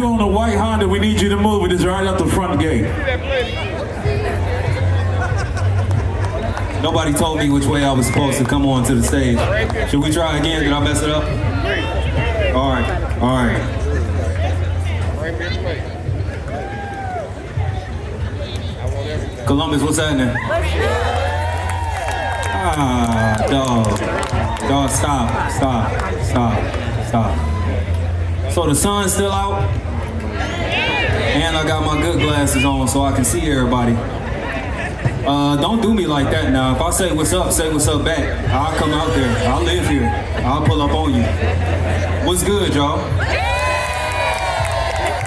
you own a white Honda, we need you to move it. It's right out the front gate. Nobody told me which way I was supposed to come on to the stage. Should we try again? Did I mess it up? All right, all right. Columbus, what's happening? Ah, dog. Dog, stop. So the sun's still out? And I got my good glasses on so I can see everybody. Don't do me like that now. If I say what's up back. I'll come out there. I'll live here. I'll pull up on you. What's good, y'all?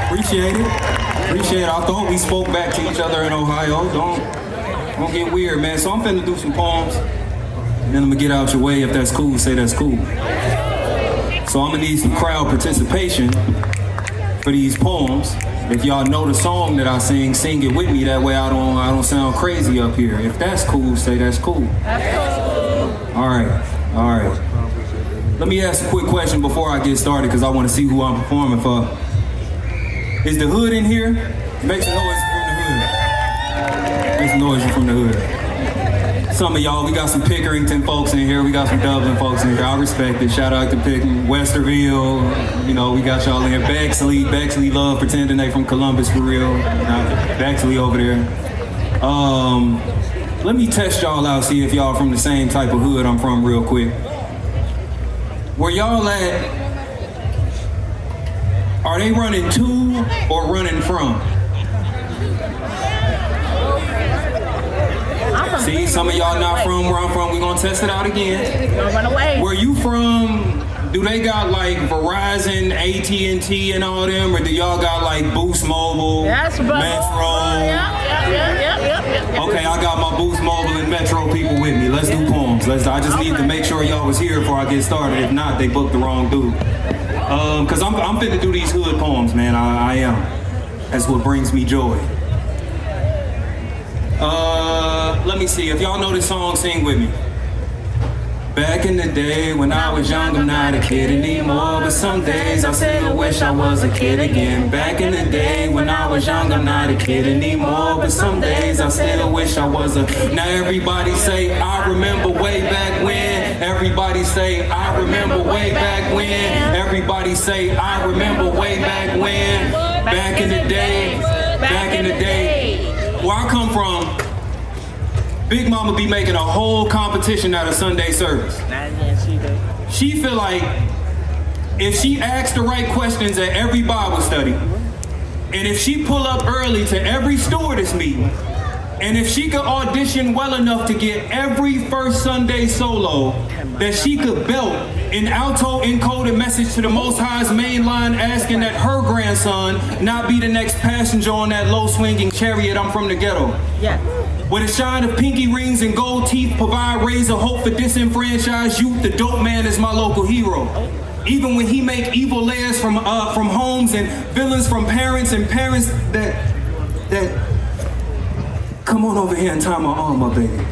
Appreciate it. I thought we spoke back to each other in Ohio. Don't get weird, man. So I'm finna do some poems. And then I'm gonna get out your way. If that's cool, say that's cool. So I'm gonna need some crowd participation for these poems. If y'all know the song that I sing it with me. That way I don't sound crazy up here. If that's cool, say that's cool. That's cool. All right. Let me ask a quick question before I get started, because I want to see who I'm performing for. Is the hood in here? Make some noise from the hood. Make some noise from the hood. Some of y'all, we got some Pickerington folks in here. We got some Dublin folks in here. I respect it. Shout out to Pickerington, Westerville. You know, we got y'all in here. Bexley love pretending they from Columbus for real. Bexley over there. Let me test y'all out, see if y'all from the same type of hood I'm from real quick. Where y'all at, are they running to or running from? See, some of y'all not from where I'm from. We're gonna test it out again. Don't run away. Where you from, do they got like Verizon, AT&T and all them, or do y'all got like Boost Mobile, Metro? Yep. Okay, I got my Boost Mobile and Metro people with me. Let's do poems. I just need to make sure y'all was here before I get started. If not, they booked the wrong dude. Cause I'm fit to do these hood poems, man. I am. That's what brings me joy. Let me see, if y'all know this song, sing with me. Back in the day when I was young, I'm not a kid anymore, but some days I still wish I was a kid again. Back in the day when I was young, I'm not a kid anymore, but some days I still wish I was a... Now everybody say, I remember way back when. Everybody say, I remember way back when. Everybody say, I remember way back when. Back in the day. Where I come from, Big Mama be making a whole competition out of Sunday service. She feel like if she asks the right questions at every Bible study, and if she pull up early to every stewardess meeting, and if she could audition well enough to get every first Sunday solo, that she could belt an alto encoded message to the Most High's main line asking that her grandson not be the next passenger on that low swinging chariot. I'm from the ghetto. Yeah. With a shine of pinky rings and gold teeth, provide rays of hope for disenfranchised youth. The dope man is my local hero. Even when he make evil layers from homes and villains from parents and parents that come on over here and tie my arm, my baby.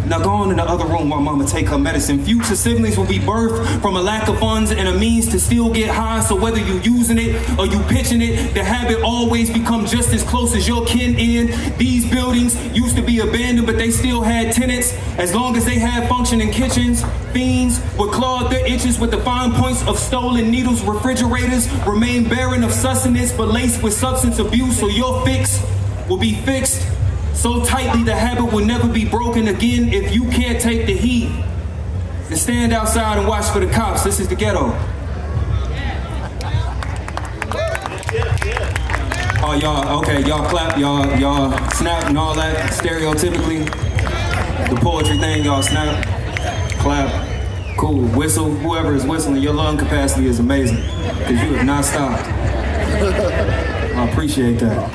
Now go on in the other room while mama take her medicine. Future siblings will be birthed from a lack of funds and a means to still get high. So whether you using it or you pitching it, the habit always become just as close as your kin in. These buildings used to be abandoned, but they still had tenants. As long as they had functioning kitchens, fiends would claw their itches with the fine points of stolen needles. Refrigerators remain barren of sustenance, but laced with substance abuse. So your fix will be fixed so tightly the habit will never be broken again. If you can't take the heat, then stand outside and watch for the cops. This is the ghetto. Oh, y'all, okay, y'all clap, y'all snap and all that, stereotypically. The poetry thing, y'all snap, clap, cool, whistle. Whoever is whistling, your lung capacity is amazing, because you have not stopped. I appreciate that.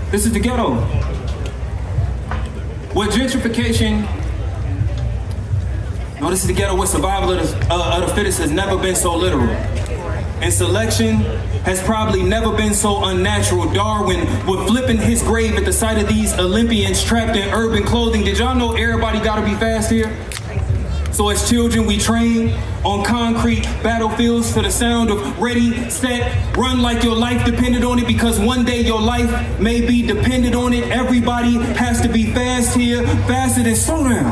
This is the ghetto. What gentrification, no, this is the ghetto where survival of the fittest has never been so literal. And selection has probably never been so unnatural. Darwin would flip in his grave at the sight of these Olympians trapped in urban clothing. Did y'all know everybody gotta be fast here? So as children, we train on concrete battlefields to the sound of ready, set, run like your life depended on it, because one day your life may be dependent on it. Everybody has to be fast here, faster than slow down.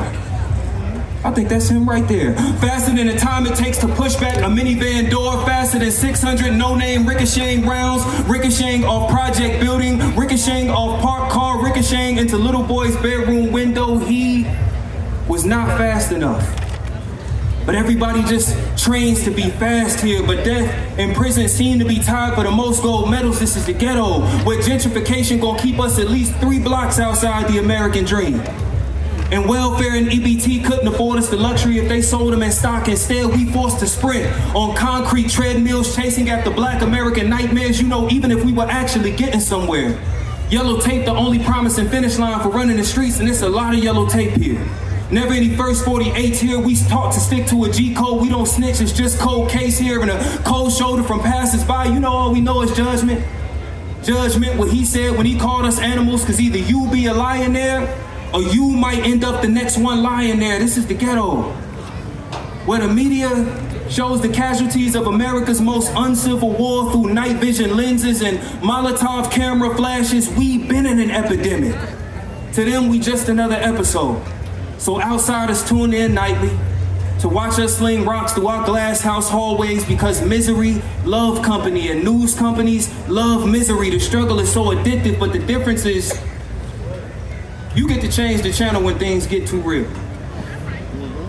I think that's him right there. Faster than the time it takes to push back a minivan door. Faster than 600 no-name ricocheting rounds. Ricocheting off project building. Ricocheting off parked car. Ricocheting into little boy's bedroom window. He was not fast enough. But everybody just trains to be fast here. But death and prison seem to be tied for the most gold medals. This is the ghetto, where gentrification gonna keep us at least 3 blocks outside the American dream. And welfare and EBT couldn't afford us the luxury if they sold them in stock. Instead, we forced to sprint on concrete treadmills, chasing after black American nightmares, you know, even if we were actually getting somewhere. Yellow tape, the only promising finish line for running the streets, and it's a lot of yellow tape here. Never any first 48s here. We taught to stick to a G code. We don't snitch, it's just cold case here and a cold shoulder from passers-by. You know, all we know is judgment. Judgment, what he said when he called us animals, because either you be a lion there, or you might end up the next one lying there. This is the ghetto, where the media shows the casualties of America's most uncivil war through night vision lenses and Molotov camera flashes. We've been in an epidemic. To them, we just another episode. So outsiders tune in nightly to watch us sling rocks through our glass house hallways, because misery love company and news companies love misery. The struggle is so addictive, but the difference is you get to change the channel when things get too real.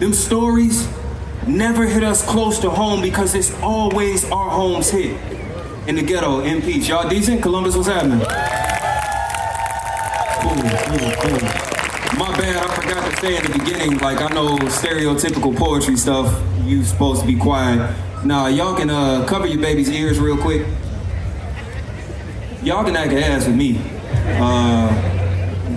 Them stories never hit us close to home, because it's always our homes hit. In the ghetto, in peace. Y'all decent? Columbus, what's happening? Cool. My bad, I forgot to say at the beginning, like, I know stereotypical poetry stuff, you supposed to be quiet. Nah, y'all can cover your baby's ears real quick. Y'all can act ass with me.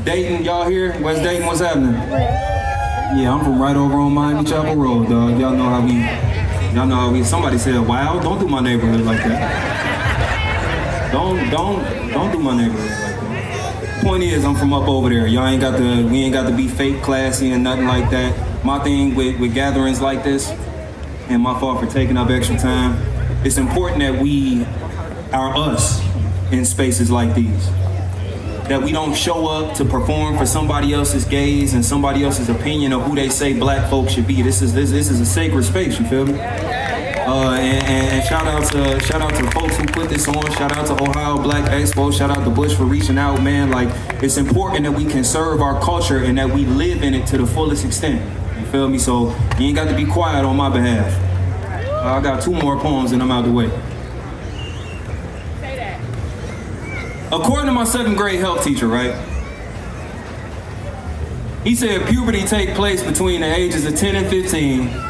Dayton, y'all here? West Dayton, what's happening? Yeah, I'm from right over on Miami Chapel Road, dog. Y'all know how we, somebody said, wow, don't do my neighborhood like that. Don't do my neighborhood like that. Point is, I'm from up over there. We ain't got to be fake classy and nothing like that. My thing with gatherings like this, and my fault for taking up extra time, it's important that we are us in spaces like these. That we don't show up to perform for somebody else's gaze and somebody else's opinion of who they say black folks should be. This is a sacred space, you feel me? And shout out to folks who put this on. Shout out to Ohio Black Expo. Shout out to Bush for reaching out, man. Like, it's important that we conserve our culture and that we live in it to the fullest extent. You feel me? So you ain't got to be quiet on my behalf. I got 2 more poems and I'm out the way. According to my 7th grade health teacher, right? He said puberty takes place between the ages of 10 and 15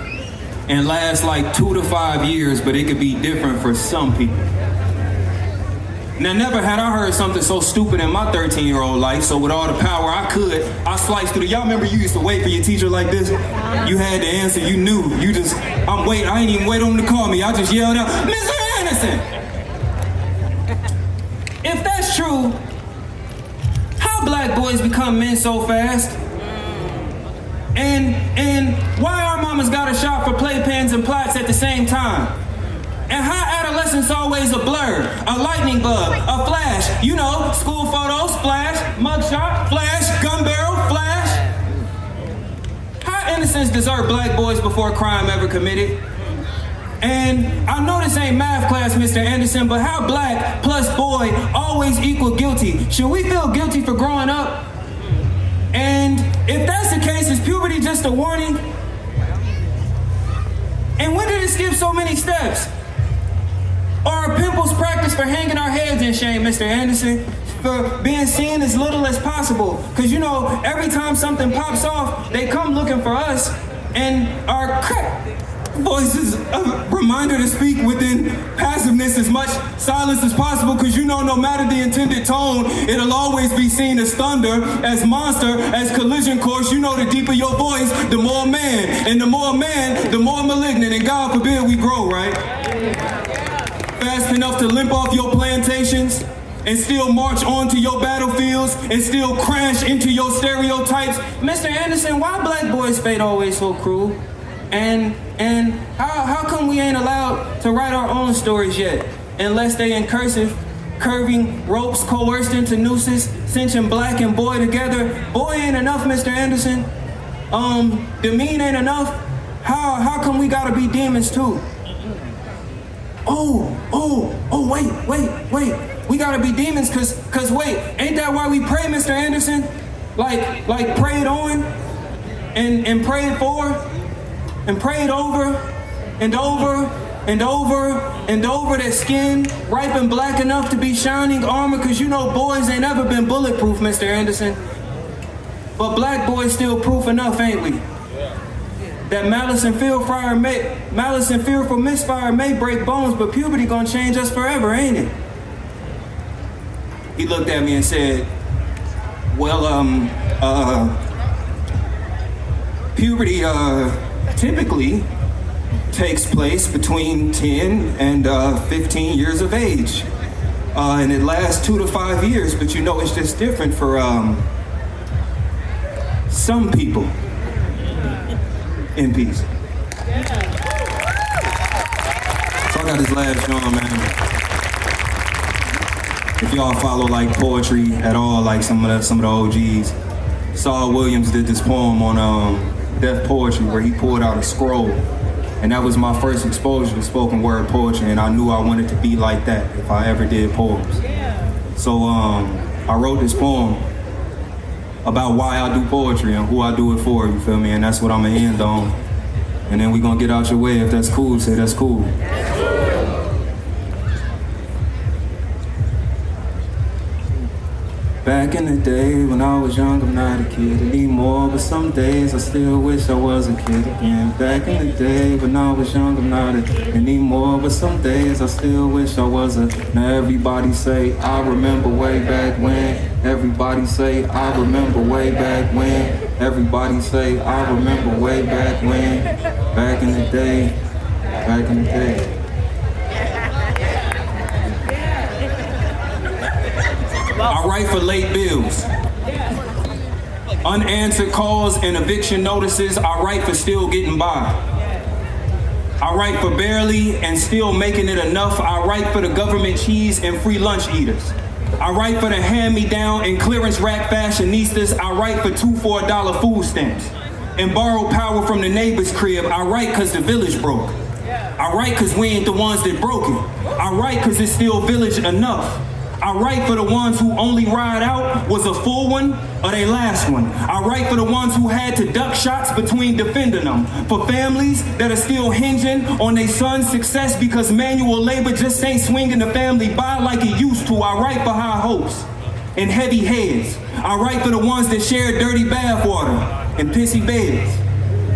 and lasts like 2 to 5 years, but it could be different for some people. Now, never had I heard something so stupid in my 13-year-old life, so with all the power I could, I sliced through the, y'all remember you used to wait for your teacher like this? You had the answer, you knew, I ain't even wait on him to call me, I just yelled out, Mr. Anderson! If that's true, how black boys become men so fast? And why our mamas gotta shop for playpens and plots at the same time? And how adolescence always a blur, a lightning bug, a flash, you know, school photos, flash, mugshot, flash, gun barrel, flash. How innocence deserve black boys before crime ever committed? And I know this ain't math class, Mr. Anderson, but how black plus boy always equal guilty? Should we feel guilty for growing up? And if that's the case, is puberty just a warning? And when did it skip so many steps? Or are pimples practice for hanging our heads in shame, Mr. Anderson? For being seen as little as possible? Because you know, every time something pops off, they come looking for us, and our voices a reminder to speak within passiveness, as much silence as possible, because you know, no matter the intended tone, it'll always be seen as thunder, as monster, as collision course. You know, the deeper your voice, the more man, and the more man, the more malignant, and God forbid we grow, right? Fast enough to limp off your plantations and still march onto your battlefields and still crash into your stereotypes. Mr. Anderson, why black boys' fate always so cruel? And how come we ain't allowed to write our own stories yet? Unless they in cursive, curving ropes coerced into nooses, cinching black and boy together. Boy ain't enough, Mr. Anderson. Demean ain't enough. How come we gotta be demons too? Wait. We gotta be demons cause wait, ain't that why we pray, Mr. Anderson? Like prayed on and prayed for and prayed over and over and over and over that skin ripe and black enough to be shining armor, cause you know boys ain't ever been bulletproof, Mr. Anderson. But black boys still proof enough, ain't we? That malice and fearful misfire may break bones, but puberty gonna change us forever, ain't it? He looked at me and said, well, puberty typically takes place between 10 and 15 years of age. And it lasts 2 to 5 years, but you know it's just different for some people. In peace. So I got his last John, man. If y'all follow like poetry at all, like some of the OGs, Saul Williams did this poem on deaf poetry where he pulled out a scroll, and that was my first exposure to spoken word poetry, and I knew I wanted to be like that if I ever did poems. So I wrote this poem about why I do poetry and who I do it for, you feel me? And that's what I'm gonna end on. And then we gonna get out your way. If that's cool, say that's cool. Back in the day when I was young, I'm not a kid anymore, but some days I still wish I was a kid again. Back in the day when I was young, I'm not a kid anymore, but some days I still wish I was a. Now everybody say, I remember way back when. Everybody say, I remember way back when. Everybody say, I remember way back when. Back in the day, back in the day. I write for late bills, unanswered calls and eviction notices. I write for still getting by. I write for barely and still making it enough. I write for the government cheese and free lunch eaters. I write for the hand-me-down and clearance rack fashionistas. I write for 2 for $1 food stamps and borrow power from the neighbor's crib. I write cause the village broke. I write cause we ain't the ones that broke it. I write cause it's still village enough. I write for the ones who only ride out was a full one or they last one. I write for the ones who had to duck shots between defending them. For families that are still hinging on their son's success because manual labor just ain't swinging the family by like it used to. I write for high hopes and heavy heads. I write for the ones that share dirty bathwater and pissy beds.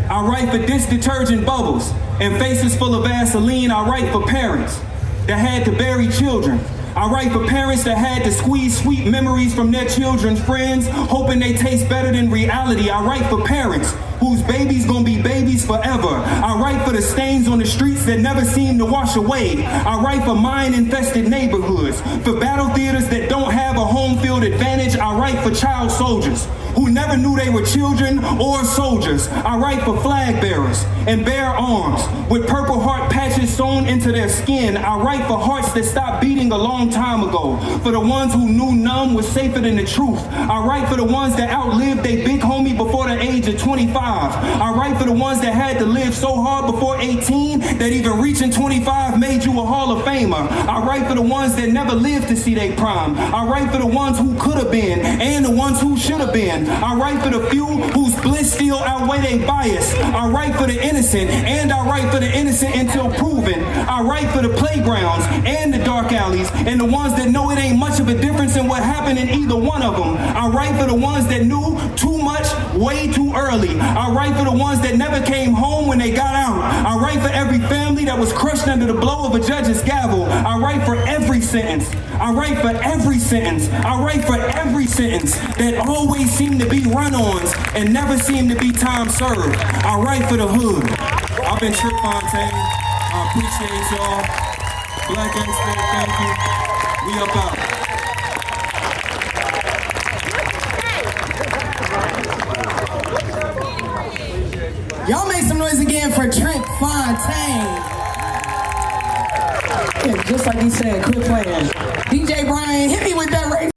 I write for dish detergent bubbles and faces full of Vaseline. I write for parents that had to bury children. I write for parents that had to squeeze sweet memories from their children's friends, hoping they taste better than reality. I write for parents whose babies gonna be babies forever. I write for the stains on the streets that never seem to wash away. I write for mine-infested neighborhoods, for battle theaters that don't have a home field advantage. I write for child soldiers who never knew they were children or soldiers. I write for flag bearers and bare arms with purple heart patches sewn into their skin. I write for hearts that stopped beating a long time ago, for the ones who knew numb was safer than the truth. I write for the ones that outlived their big homie before the age of 25. I write for the ones that had to live so hard before 18 that even reaching 25 made you a Hall of Famer. I write for the ones that never lived to see their prime. I write for the ones who could have been and the ones who should have been. I write for the few whose bliss still outweigh their bias. I write for the innocent and I write for the innocent until proven. I write for the playgrounds and the dark alleys and the ones that know it ain't much of a difference in what happened in either one of them. I write for the ones that knew too much way too early. I write for the ones that never came home when they got out. I write for every family that was crushed under the blow of a judge's gavel. I write for every sentence. I write for every sentence. I write for every sentence that always seemed to be run-ons and never seemed to be time served. I write for the hood. I've been Tripp Fontane. I appreciate y'all. Black Expo, thank you. We up out. Y'all make some noise again for Tripp Fontane. Yeah, just like he said, quit playing. DJ Brian, hit me with that right